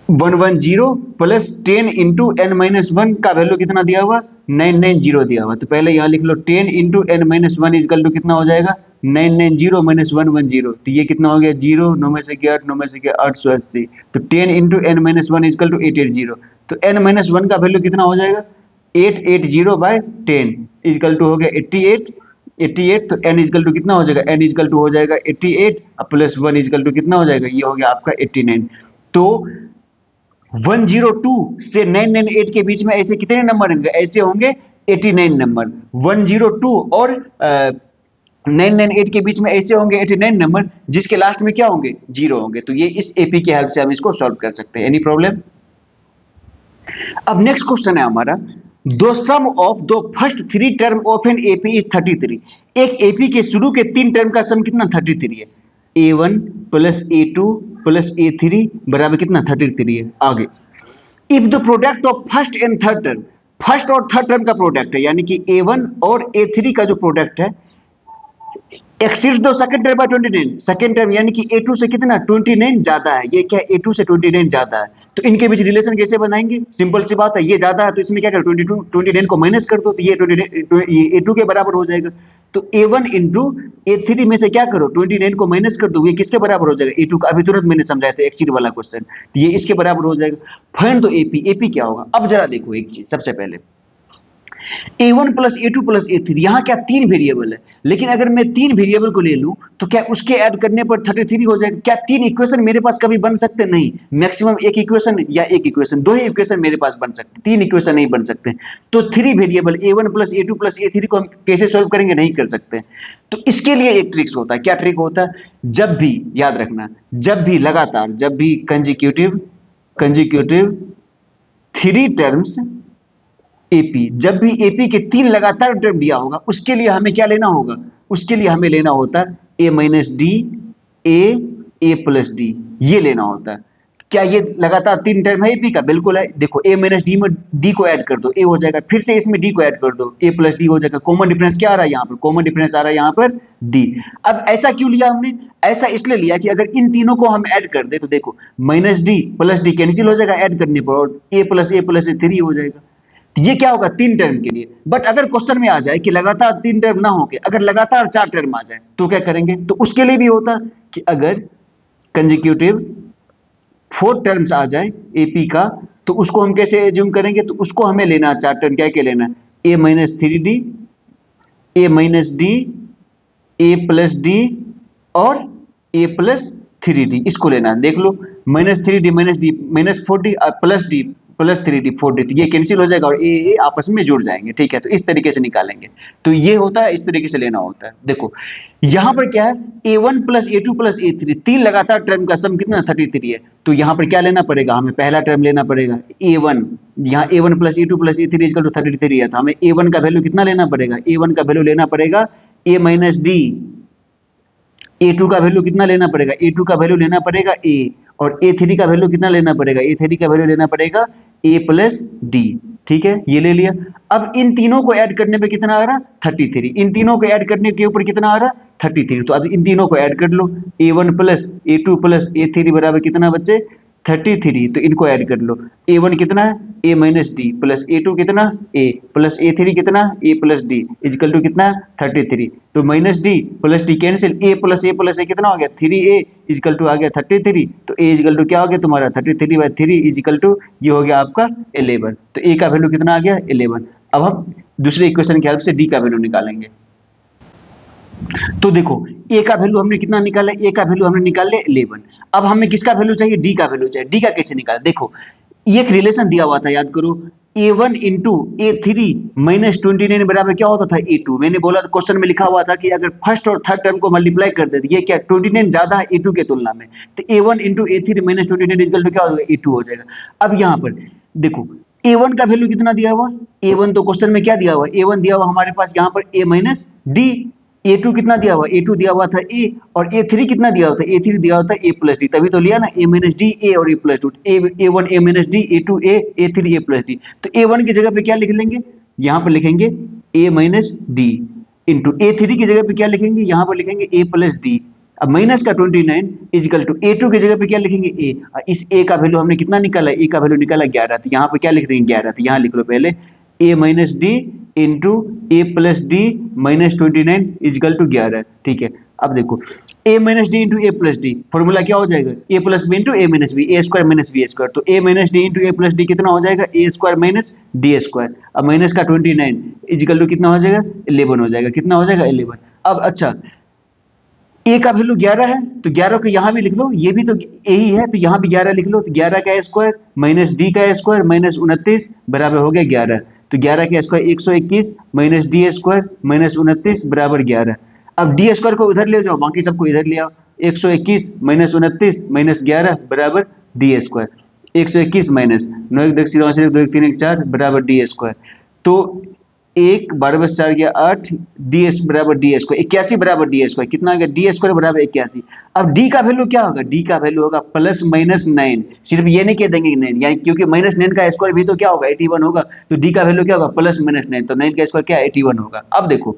110 plus 10 into n minus one का वैल्यू कितना दिया हुआ, 990 दिया हुआ। तो पहले यहाँ लिख लो 10 into n minus one equal to कितना हो जाएगा, 990 माइनस 110। तो ये कितना हो गया, 0, 9 में से गया 8, 9 में से गया 880। तो 10 into n minus one equal to 880। तो एन माइनस वन का वैल्यू कितना हो जाएगा, 880/10 इजकल टू हो गया 88। तो एन इजकल टू कितना हो जाएगा, एन इजकल टू हो जाएगा 88 प्लस 1 इजकल टू कितना हो जाएगा, ये हो गया आपका 89। तो 102 से 998 के बीच में ऐसे कितने नंबर होंगे, ऐसे होंगे 89 नंबर। 102 और 998 के बीच में ऐसे होंगे 89 नंबर जिसके लास्ट में क्या होंगे, 0 होंगे। तो ये इस एपी की हेल्प से हम इसको सॉल्व कर सकते हैं। Any problem? अब नेक्स्ट क्वेश्चन है हमारा, दो सम ऑफ दो first 3 term of N AP is 33। एक एपी के शुरू के 3 टर्म का सम कितना 33 है। a1 plus a2 plus a3 बराबर कितना 33 है। आगे, if the product of first and third term, first और थर्ड टर्म का प्रोडक्ट है, यानी कि a1 और a3 का जो प्रोडक्ट है एक्सीड्स दो second term by 29, second term यानी कि a2 से कितना 29 ज्यादा है। ये क्या है, a2 से 29 ज्यादा है। तो इनके बीच रिलेशन कैसे बनाएंगे, सिंपल सी बात है, ये ज्यादा है तो इसमें क्या करो 29 को माइनस कर दो, तो ये 29 a2 के बराबर हो जाएगा। तो a1 इंटू a3 में से क्या करो 29 को माइनस कर दो, ये किसके बराबर हो जाएगा, a2 का। अभी तुरंत मैंने समझाया था एक्सीड वाला क्वेश्चन, तो ये इसके बराबर हो जाएगा। फाइंड दो एपी क्या होगा। अब जरा देखो एक चीज, सबसे पहले a1 plus a2 plus a3, यहाँ क्या 3 वेरिएबल है, लेकिन अगर मैं 3 वेरिएबल को ले लूं तो क्या उसके ऐड करने पर 33 हो जाएगा। क्या 3 इक्वेशन मेरे पास कभी बन सकते, नहीं, मैक्सिमम एक इक्वेशन या एक इक्वेशन, 2 ही इक्वेशन मेरे पास बन सकते, 3 इक्वेशन नहीं बन सकते। तो 3 variable a1 plus a2 plus a3 को हम कैसे सॉल्व करेंगे, नहीं कर सकते। तो इसके लिए एक ट्रिक्स होता है। क्या ट्रिक होता है, जब भी याद रखना, जब भी लगातार, जब भी कंजिक्यूटिव 3 टर्म्स एपी, जब भी एपी के 3 लगातार टर्म दिया होगा उसके लिए हमें क्या लेना होगा, उसके लिए हमें लेना होता है a minus D, A plus D, ये लेना होता है। क्या ये लगातार 3 टर्म है एपी का, बिल्कुल है। देखो a माइनस डी में डी को ऐड कर दो, ए हो जाएगा, फिर से इसमें डी को ऐड कर दो, ए प्लस डी हो जाएगा। कॉमन डिफरेंस क्या आ रहा है यहाँ पर, कॉमन डिफरेंस आ रहा है यहाँ पर डी। अब ऐसा क्यों लिया हमने, ऐसा इसलिए लिया कि अगर इन तीनों को हम ऐड कर दे तो देखो minus d plus d cancel हो जाएगा ऐड करने पर, और ए प्लस ए 3 हो जाएगा। ये क्या होगा 3 टर्म के लिए। बट अगर क्वेश्चन में आ जाए कि लगातार 3 टर्म ना होके अगर लगातार 4 टर्म आ जाए तो क्या करेंगे, तो उसके लिए भी होता कि अगर कंजिक्यूटिव 4 टर्म्स आ जाए एपी का तो उसको हम कैसे एज्यूम करेंगे, तो उसको हमें लेना 4 टर्म, क्या क्या लेना, A minus 3d, A minus D, A plus D और ए प्लस 3d, इसको लेना। देख लो minus 3d minus D minus 4d plus D plus 3d 4d, तो ये कैंसिल हो जाएगा और ए आपस में जुड़ जाएंगे। ठीक है, तो इस तरीके से निकालेंगे। तो ये होता है, इस तरीके से लेना होता है। देखो यहां पर क्या है, a1 plus a2 plus a3, 3 लगातार टर्म का सम कितना 33 है। तो यहां पर क्या लेना पड़ेगा, हमें पहला टर्म लेना पड़ेगा a1, यहाँ a1 plus a2 plus a3 equal to 33 है, तो हमें a1 का वैल्यू कितना लेना पड़ेगा, a1 का वैल्यू लेना पड़ेगा a माइनस डी, a2 का वैल्यू कितना लेना पड़ेगा, a2 का वैल्यू लेना पड़ेगा a, और a3 का वैल्यू कितना लेना पड़ेगा, a3 का वैल्यू लेना पड़ेगा a प्लस डी। ठीक है, ये ले लिया। अब इन तीनों को ऐड करने पे कितना आ रहा 33, इन तीनों को ऐड करने के ऊपर कितना आ रहा 33। तो अब इन तीनों को ऐड कर लो, a1 plus a2 plus a3 बराबर कितना बच्चे 33। तो इनको ऐड कर लो, a1 कितना है a minus d plus a2 कितना a प्लस a3 कितना a plus d equal to कितना 33। तो minus d plus d cancel, a कितना हो गया 3a इक्वल टू आ गया 33। तो a इक्वल टू क्या हो गया तुम्हारा 33/3 इक्वल टू ये हो गया आपका 11। तो a का वैल्यू कितना आ गया 11। अब हम दूसरे इक्वेशन की हेल्प से d का वैल्यू निकालेंगे। तो देखो a का वैल्यू हमने कितना निकाला, a का वैल्यू हमने निकाल लिया 11। अब हमें किसका वैल्यू चाहिए, d का वैल्यू चाहिए। d का कैसे निकाला, देखो ये एक रिलेशन दिया हुआ था, याद करो a1 इंटू a3 माइनस 29 बराबर क्या होता था a2। मैंने बोला था क्वेश्चन में लिखा हुआ था कि अगर फर्स्ट और थर्ड टर्म को मल्टीप्लाई कर देते, ये क्या 29 ज्यादा है a2 के तुलना में, तो a1 into a3 minus 29 equal to क्या हो जाएगा a2 हो जाएगा। अब यहाँ पर देखो a1 का वैल्यू कितना दिया हुआ, a1 तो क्वेश्चन में क्या दिया हुआ, a1 दिया हुआ हमारे पास यहाँ पर a माइनस डी, a2 कितना दिया हुआ, a2 दिया हुआ था a, और a3 कितना दिया हुआ था, a3 दिया हुआ था a प्लस डी, तभी तो लिया ना a माइनस डी a और a plus D, a1 a minus D, a2 a, a3 a plus D. तो a1 की जगह पे क्या लिख लेंगे, यहाँ पर लिखेंगे a minus d, into a3 की जगह पे क्या लिखेंगे, यहाँ पर लिखेंगे a प्लस डी अब माइनस का 29 इजिकल टू A2 की जगह पे क्या लिखेंगे A, इस A का वैल्यू हमने कितना निकाला, A का वैल्यू निकाला 11, तो यहाँ पे क्या लिख देंगे 11, तो यहाँ लिख लो पहले A minus d into A plus d minus 29 equal to 11, ठीक है। अब देखो A minus d into A plus d, formula क्या हो जाएगा A plus b into A minus b, A square minus b square, तो A minus d into A plus d कितना हो जाएगा A square minus d square. अब minus का 29 equal to कितना हो जाएगा 11 हो जाएगा, कितना हो जाएगा 11। अब अच्छा A का वैल्यू 11 है तो 11 को यहाँ भी लिख लो, ये भी तो A ही है तो यहाँ भी 11 लिख लो, तो 11 का स्क्वायर माइनस डी का स्क्वायर माइनस 29 बराबर हो गया 11, तो 11 का square 121 minus d square minus 29 बराबर 11। अब डी स्क्वायर को उधर ले जाओ, बाकी सबको इधर ले आओ, 121 माइनस 29 माइनस 11 बराबर डी स्क्वायर, 121 माइनस 9 1 10 0 1 2 1 3 1 4 बराबर डी स्क्वायर, तो 1 12 बस 4 गया 8, डी एस बराबर डी स्क्वायर 81 बराबर डी स्क्वायर, कितना आ गया डी स्क्वायर बराबर 81। अब डी का वैल्यू क्या होगा, डी का वैल्यू होगा प्लस माइनस 9, सिर्फ ये नहीं कह देंगे 9, यानी क्योंकि माइनस 9 का स्क्वायर भी तो क्या होगा 81 होगा, तो डी का वैल्यू क्या होगा प्लस माइनस 9, तो 9 का स्क्वायर क्या 81 होगा। अब देखो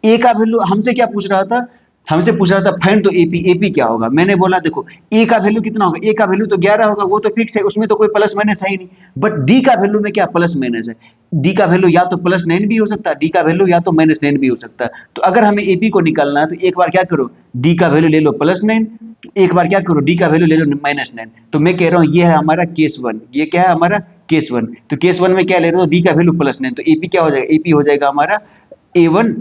ए का वैल्यू हमसे क्या पूछ रहा था, हमसे पूछ रहा था फाइंड तो एपी, एपी क्या होगा, मैंने बोला देखो ए का वैल्यू कितना होगा, ए का वैल्यू तो 11 होगा, वो तो फिक्स है, उसमें तो कोई प्लस माइनस है ही नहीं, बट डी का वैल्यू में क्या प्लस माइनस है, डी का वैल्यू या तो प्लस 9 भी हो सकता है, डी का वैल्यू या तो माइनस 9 भी हो सकता है, तो अगर हमें एपी को निकालना है तो एक बार क्या करो डी का वैल्यू ले लो प्लस 9, एक बार क्या करो डी का वैल्यू ले लो माइनस 9, तो मैं कह रहा हूँ ये है हमारा केस 1, ये क्या है हमारा केस 1, तो केस 1 में क्या ले रहे हो डी का वैल्यू प्लस 9, तो एपी क्या हो जाएगा, एपी हो जाएगा हमारा A1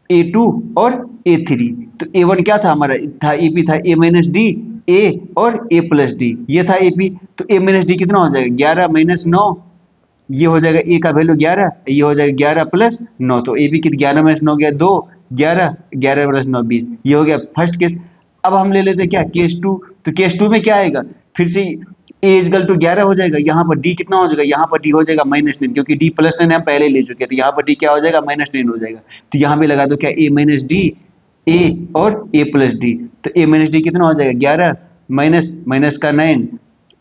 A2 और A3, तो A1 क्या था हमारा था AP था A माइनस डी A और A प्लस डी, ये था AP, तो A माइनस डी कितना हो जाएगा 11 माइनस 9, ये हो जाएगा A का वैल्यू 11, ये हो जाएगा 11 प्लस 9, तो AP की 11 माइनस 9 गया 2, 11 11 प्लस 9 20, ये हो गया फर्स्ट केस। अब हम ले लेते हैं क्या केस 2, तो केस 2 में क्या आएगा फिर से A इजकल टू 11 हो जाएगा, यहाँ पर D कितना हो जाएगा, यहाँ पर D हो जाएगा माइनस 9, क्योंकि D प्लस 9 हम पहले ले चुके हैं, तो यहाँ पर D क्या हो जाएगा माइनस 9 हो जाएगा, तो यहाँ भी लगा दो क्या A माइनस डी A और A प्लस डी, तो A माइनस डी कितना हो जाएगा 11 माइनस माइनस का 9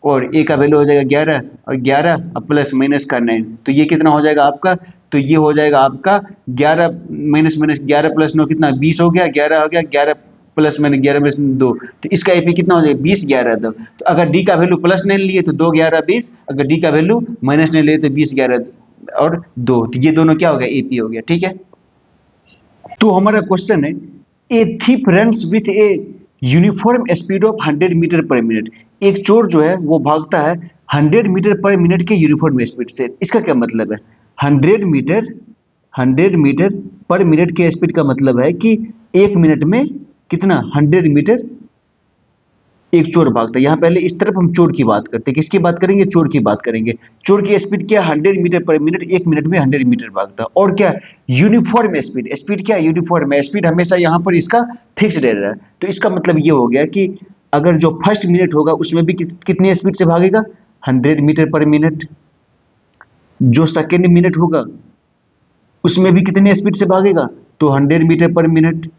और A का वैल्यू हो जाएगा 11 और 11 प्लस माइनस का 9, तो ये कितना हो जाएगा आपका, तो ये हो जाएगा आपका 11 माइनस माइनस 11 प्लस 9 कितना 20 हो गया, 11 हो गया 11 प्लस मैंने 11 में 2, तो इसका एपी कितना हो जाएगा 20 11 दो, तो अगर डी का वैल्यू प्लस 9 लिए तो 2 11 20, अगर डी का वैल्यू माइनस 9 लिए तो 20 11 और 2, तो ये दोनों क्या हो गया एपी हो गया, ठीक है। तो हमारा क्वेश्चन है a thief runs with a uniform speed of 100 metre per minute, एक चोर जो है वो भागता है 100 मीटर पर मिनट के यूनिफॉर्म स्पीड से, इसका क्या मतलब है 100 मीटर पर मिनट के स्पीड का मतलब है कि एक मिनट में कितना 100 मीटर एक चोर भागता है। यहाँ पहले इस तरफ हम चोर की बात करते हैं, किसकी बात करेंगे चोर की बात करेंगे, चोर की स्पीड क्या 100 मीटर पर मिनट, एक मिनट में 100 मीटर भागता है, और क्या यूनिफॉर्म स्पीड, स्पीड क्या यूनिफॉर्म है, स्पीड हमेशा यहाँ पर इसका फिक्स रह रहा है, तो इसका मतलब ये हो गया कि अगर जो फर्स्ट मिनट होगा उसमें भी कितनी स्पीड से भागेगा 100 मीटर पर मिनट, जो सेकेंड मिनट होगा उसमें भी कितनी स्पीड से भागेगा तो 100 मीटर पर मिनट,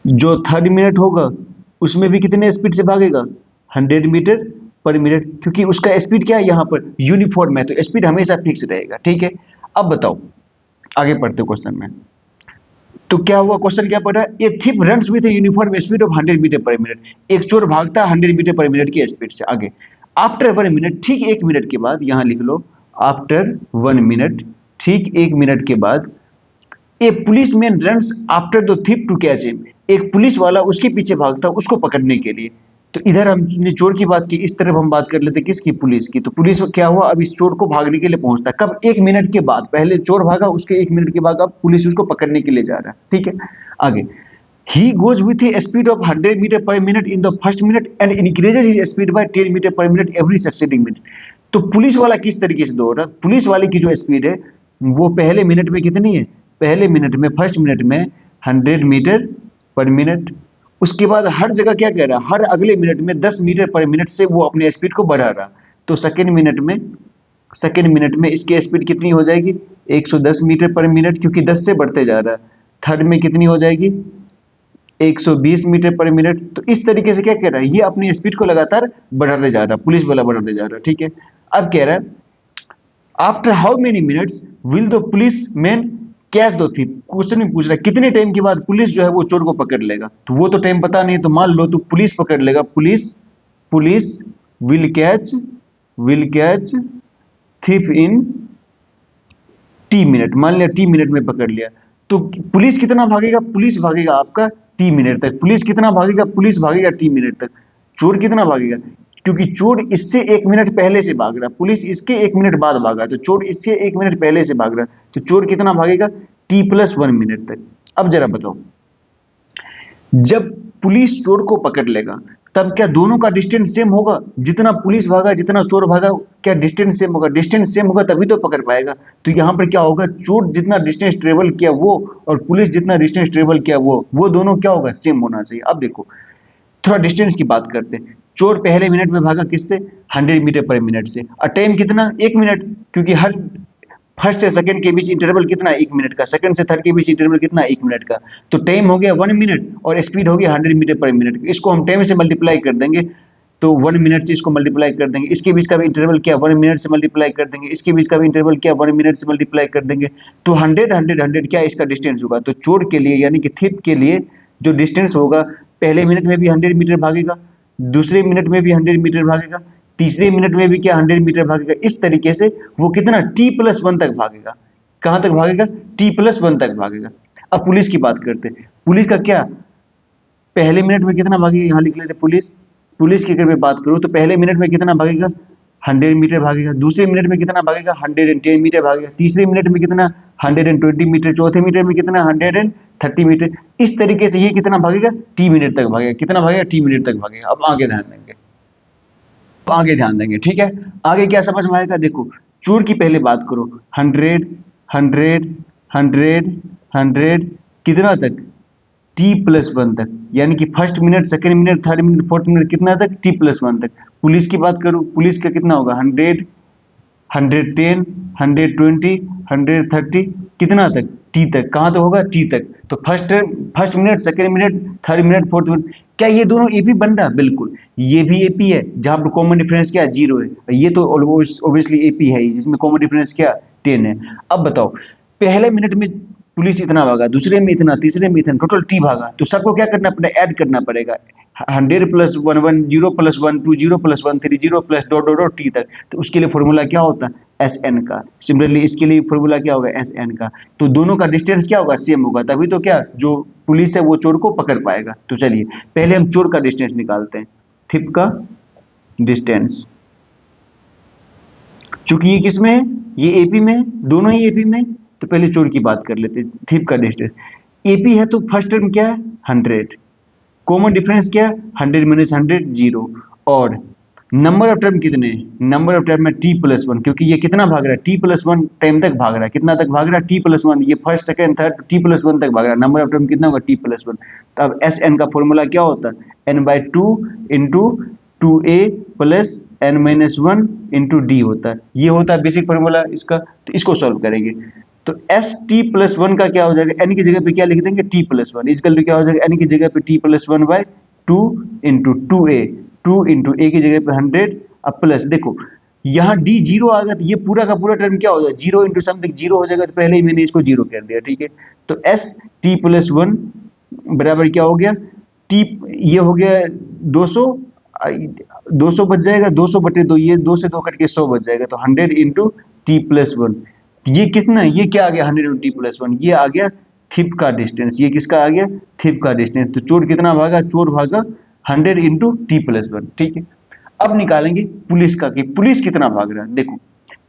जो थर्ड मिनट होगा उसमें भी कितने स्पीड से भागेगा 100 मीटर पर मिनट, क्योंकि उसका स्पीड क्या है यहाँ पर यूनिफॉर्म है, तो स्पीड हमेशा फिक्स रहेगा, ठीक है। अब बताओ आगे पढ़ते क्वेश्चन में, तो क्या हुआ क्वेश्चन क्या पढ़ा, a thief runs with a uniform speed of 100 metre per minute, एक चोर भागता है 100 मीटर पर मिनट की स्पीड से आगे, आफ्टर 1 मिनट, ठीक 1 मिनट के बाद, यहाँ लिख लो आफ्टर 1 मिनट, ठीक 1 मिनट के बाद, a policeman runs after the thief to catch him, एक पुलिस वाला उसके पीछे भागता है उसको पकड़ने के लिए, तो इधर हमने चोर की बात की, इस तरफ हम बात कर लेते किसकी पुलिस की, तो पुलिस क्या हुआ अब इस चोर को भागने के लिए पहुंचता, कब 1 मिनट के बाद, पहले चोर भागा उसके 1 मिनट के बाद अब पुलिस उसको पकड़ने के लिए जा रहा है, ठीक है। आगे ही goes with a speed of 100 metre per minute in the first minute and increases his speed by 10 metre per minute every succeeding minute, तो पुलिस वाला किस तरीके से दौड़ रहा है, पुलिस वाले की जो स्पीड है वो पहले मिनट में कितनी है, पहले मिनट में फर्स्ट मिनट में 100 मीटर पर मिनट, उसके बाद हर जगह क्या कह रहा है हर अगले मिनट में 10 मीटर पर मिनट से वो अपने स्पीड को बढ़ा रहा, तो सेकेंड मिनट में इसकी स्पीड कितनी हो जाएगी 110 मीटर पर मिनट, क्योंकि 10 से बढ़ते जा रहा है, थर्ड में कितनी हो जाएगी 120 मीटर पर मिनट, तो इस तरीके से क्या कह रहा है ये अपनी स्पीड को लगातार बढ़ाते जा रहा है, पुलिस वाला बढ़ाते जा रहा है, ठीक है। अब कह रहा है after how many minutes will the police man catch दो थी, क्वेश्चन भी पूछ रहा है कितने टाइम के बाद पुलिस जो है वो चोर को पकड़ लेगा, तो वो तो टाइम पता नहीं है, तो मान लो तो पुलिस पकड़ लेगा, police police will catch thief in T minute, मान लिया टी मिनट में पकड़ लिया, तो पुलिस कितना भागेगा, पुलिस भागेगा आपका टी मिनट तक, पुलिस कितना भागेगा, पुलिस भागेगा टी मिनट तक, चोर कितना भागेगा, क्योंकि चोर इससे 1 मिनट पहले से भाग रहा, पुलिस इसके 1 मिनट बाद भागा, तो चोर इससे 1 मिनट पहले से भाग रहा, तो चोर कितना भागेगा, t+1 मिनट तक। अब जरा बताओ, जब पुलिस चोर को पकड़ लेगा तब क्या दोनों का डिस्टेंस सेम होगा, जितना पुलिस भागा जितना चोर भागा, क्या डिस्टेंस सेम होगा, डिस्टेंस सेम होगा तभी तो पकड़ पाएगा, तो यहाँ पर क्या होगा, चोर जितना डिस्टेंस ट्रेवल किया वो और पुलिस जितना डिस्टेंस ट्रेवल किया वो दोनों क्या होगा, सेम होना चाहिए। अब देखो थोड़ा डिस्टेंस की बात करते हैं, चोर पहले मिनट में भागा किससे, 100 मीटर पर मिनट से, और टाइम कितना, 1 मिनट, क्योंकि हर फर्स्ट से सेकंड के बीच इंटरवल कितना, 1 मिनट का, सेकंड से थर्ड के बीच इंटरवल कितना, 1 मिनट का, तो टाइम हो गया 1 मिनट और स्पीड हो गया 100 मीटर पर मिनट, इसको हम टाइम से मल्टीप्लाई कर देंगे, तो 1 मिनट से इसको मल्टीप्लाई कर देंगे, इसके बीच का भी इंटरवल क्या, 1 मिनट से मल्टीप्लाई कर देंगे, इसके बीच का भी इंटरवल क्या, 1 मिनट से मल्टीप्लाई कर देंगे, तो 100 क्या इसका डिस्टेंस होगा, तो चोर के लिए यानी कि थिप के लिए जो डिस्टेंस होगा, पहले मिनट में भी 100 मीटर भागेगा, दूसरे मिनट में भी 100 मीटर भागेगा, तीसरे मिनट में भी क्या 100 मीटर भागेगा, इस तरीके से वो कितना t+1 तक भागेगा, कहां तक भागेगा, t+1 तक भागेगा। अब पुलिस की बात करते हैं, पुलिस का क्या, पहले मिनट में कितना भागेगा, यहां लिख लेते पुलिस, पुलिस की अगर मैं बात करूं तो पहले मिनट में कितना भागेगा, 100 मीटर भागेगा, दूसरे मिनट में कितना भागेगा, 110 मीटर भागेगा, तीसरे मिनट में कितना 120 मीटर, चौथे मिनट में कितना 130 मीटर, इस तरीके से ये कितना भागेगा, टी मिनट तक भागेगा, कितना भागेगा, टी मिनट तक भागेगा। अब आगे ध्यान देंगे, ठीक है, आगे क्या समझ में आएगा, देखो चोर की पहले बात करो, 100 100 100 100 कितना तक, t+1 तक, यानी कि first minute, second minute, third minute, fourth minute, कितना तक, t+1 तक। पुलिस की बात करूं, पुलिस का कितना होगा, 100 110 120 130 कितना तक, टी तक, कहां तक होगा, टी तक, तो first minute, second minute, third minute, fourth minute, क्या ये दोनों एपी बन रहा, बिल्कुल ये भी एपी है, जहां पर कॉमन डिफरेंस क्या, 0 है, ये तो ऑब्वियसली एपी है जिसमें कॉमन डिफरेंस क्या, 10 है। अब बताओ पहले मिनट में पुलिस इतना भागा, दूसरे में इतना, तीसरे में इतना, टोटल टी भागा, तो सबको क्या करना पड़ेगा, ऐड करना पड़ेगा, 100+1 0+1 2 0+1 3 0 plus dot dot dot T तक, तो उसके लिए फॉर्मूला क्या होता है, SN का। सिमिलरली इसके लिए फॉर्मूला क्या होगा, SN का, तो दोनों का डिस्टेंस क्या होगा, सेम होगा, तभी तो क्या जो पुलिस है वो चोर को पकड़ पाएगा। तो चलिए पहले हम चोर का डिस्टेंस निकालते हैं, थिप का डिस्टेंस, चूंकि ये किसमें है, ये एपी में है, दोनों ही एपी में है, तो पहले चोर की बात कर लेते हैं, थिप का डिस्टेंस, एपी है तो फर्स्ट टर्म क्या है, 100, कॉमन डिफरेंस क्या है, 100 - 100 0, और नंबर ऑफ टर्म कितने हैं, नंबर ऑफ टर्म में t+1, क्योंकि ये कितना भाग रहा है, t+1 टाइम तक भाग रहा है, कितना तक भाग रहा है, t+1, ये फर्स्ट सेकंड थर्ड t+1 तक भाग रहा है, नंबर ऑफ टर्म कितना होगा, t+1। तो अब SN का फॉर्मूला क्या होता है, n/2 into 2a plus n-1 into d होता है, ये होता है बेसिक फॉर्मूला इसका। तो इसको सॉल्व करेंगे तो ST+1 का क्या हो जाएगा, n की जगह पे क्या लिख देंगे, t+1, इसका क्या हो जाएगा, n की जगह पे t+1/2 into 2a, 2 into a की जगह पे 100, अब प्लस देखो यहाँ d 0 आ गया, तो ये पूरा का पूरा टर्म क्या हो जाएगा, 0 इंटू समथिंग 0 हो जाएगा, तो पहले ही मैंने इसको 0 कर दिया, ठीक है। तो ST+1 बराबर क्या हो गया, t ये हो गया 200 बच जाएगा, 200/2, ये 2 से 2 कट के 100 बच जाएगा, तो 100 इंटू t+1, ये कितना, ये क्या आ गया, 100 इंटू t+1, ये आ गया थिप का डिस्टेंस, ये किसका आ गया, थिप का डिस्टेंस। तो चोर कितना भागा, चोर भागा 100 इंटू t+1, ठीक है। अब निकालेंगे पुलिस का, कि पुलिस कितना भाग रहा है। देखो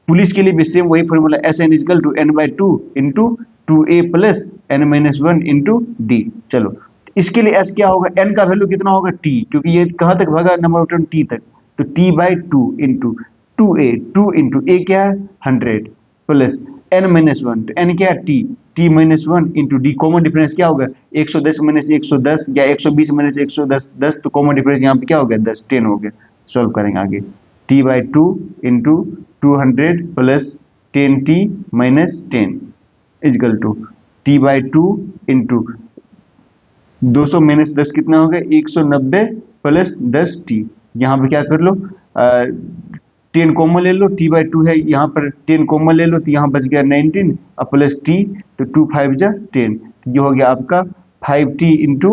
पुलिस के लिए भी सेम वही formula, SN = n/2 into 2a plus n-1 into d। चलो इसके लिए S क्या होगा, n का वैल्यू कितना होगा, t, क्योंकि ये कहां तक भागा, नंबर ऑफ टर्म t तक, तो t/2 into 2a, 2 into a क्या है 100 प्लस n-1, तो n क्या है t-1 into d, common difference क्या होगा, 110 - 110 या 120 - 110 10, तो कॉमन डिफरेंस यहाँ पे क्या हो गया, 10 10 हो गया। सॉल्व करेंगे आगे, t/2 into 200 plus 10t - 10 equal to t/2 into 200 - 10 कितना हो गया, 190 प्लस 10t, यहाँ पे क्या कर लो 10 कॉमन ले लो, t/2 है यहाँ पर, 10 कॉमन ले लो तो यहाँ बच गया 19 और प्लस t, तो 2 5 जा 10, ये हो गया आपका 5t इंटू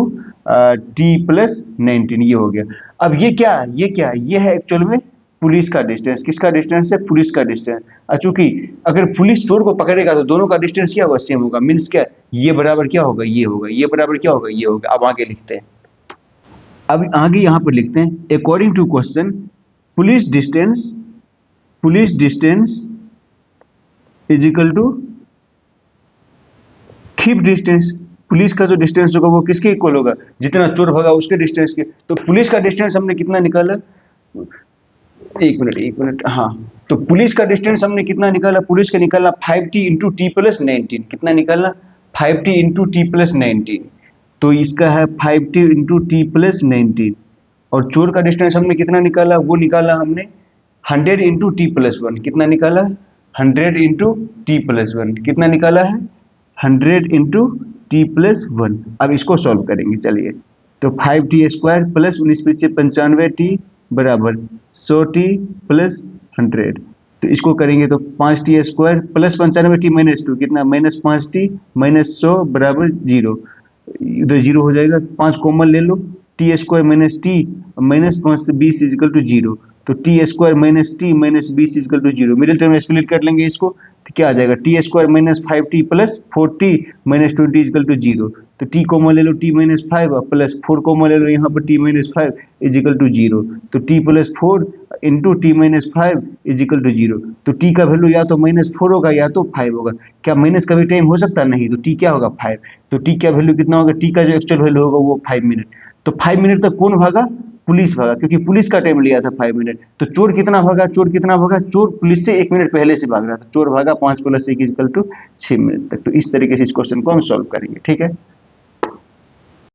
t प्लस 19, ये हो गया। अब ये क्या ये है एक्चुअल में पुलिस का डिस्टेंस। किसका डिस्टेंस है? पुलिस का डिस्टेंस। चूंकि अगर पुलिस चोर को पकड़ेगा तो दोनों का डिस्टेंस क्या होगा? सेम होगा। मीन्स क्या, ये बराबर क्या होगा? ये होगा। ये बराबर क्या होगा? ये होगा। अब आगे लिखते हैं, अब आगे यहाँ पर लिखते हैं according to question police distance is equal to thief distance. Police का जो डिस्टेंस होगा वो किसके इक्वल होगा? जितना चोर भागा उसके डिस्टेंस के। तो पुलिस का डिस्टेंस हमने कितना निकाला? एक मिनट, हाँ, तो पुलिस का डिस्टेंस हमने कितना निकाला? पुलिस का निकाला 5t इंटू टी प्लस 19। कितना निकाला? 5t into T plus 19। तो इसका है 5t इंटू टी प्लस 19। और चोर का डिस्टेंस हमने कितना निकाला? वो निकाला हमने 100 इंटू टी प्लस 1। कितना निकाला? 100 इंटू टी प्लस 1। कितना निकाला है? 100 इंटू टी प्लस 1। अब इसको सॉल्व करेंगे, चलिए। तो 5t स्क्वायर प्लस 19 पीछे 95t बराबर 100t प्लस 100। तो इसको करेंगे तो 5t square plus 95t minus 2, कितना? माइनस 5t माइनस 100 बराबर 0। इधर 0 हो जाएगा, 5 कॉमन ले लो, t square minus t minus 5 से 20 इजिकल टू 0। तो t square minus t minus 20 is equal to 0। Middle term में स्प्लिट कर लेंगे इसको, तो क्या आ जाएगा? T square minus 5t plus 4t minus 20 is equal to 0। तो t कॉमन ले लो, t माइनस 5 प्लस 4 कॉमन ले लो, यहाँ पर t माइनस 5 इजिकल टू 0। तो t plus 4 into T minus 5 is equal to 0। तो t का वैल्यू या तो माइनस 4 होगा या तो 5 होगा। क्या माइनस का भी टाइम हो सकता? नहीं। तो t क्या होगा? 5। तो t का वैल्यू कितना होगा? t का जो एक्चुअल वैल्यू होगा वो 5 मिनट। तो 5 मिनट तक कौन भागा? पुलिस भागा, क्योंकि पुलिस का टाइम लिया था 5 मिनट। तो चोर कितना भागा? चोर पुलिस से 1 मिनट पहले से भाग रहा था। चोर भागा 5 प्लस 1 इक्वल टू 6 मिनट तक। तो इस तरीके से इस क्वेश्चन को हम सॉल्व करेंगे, ठीक है।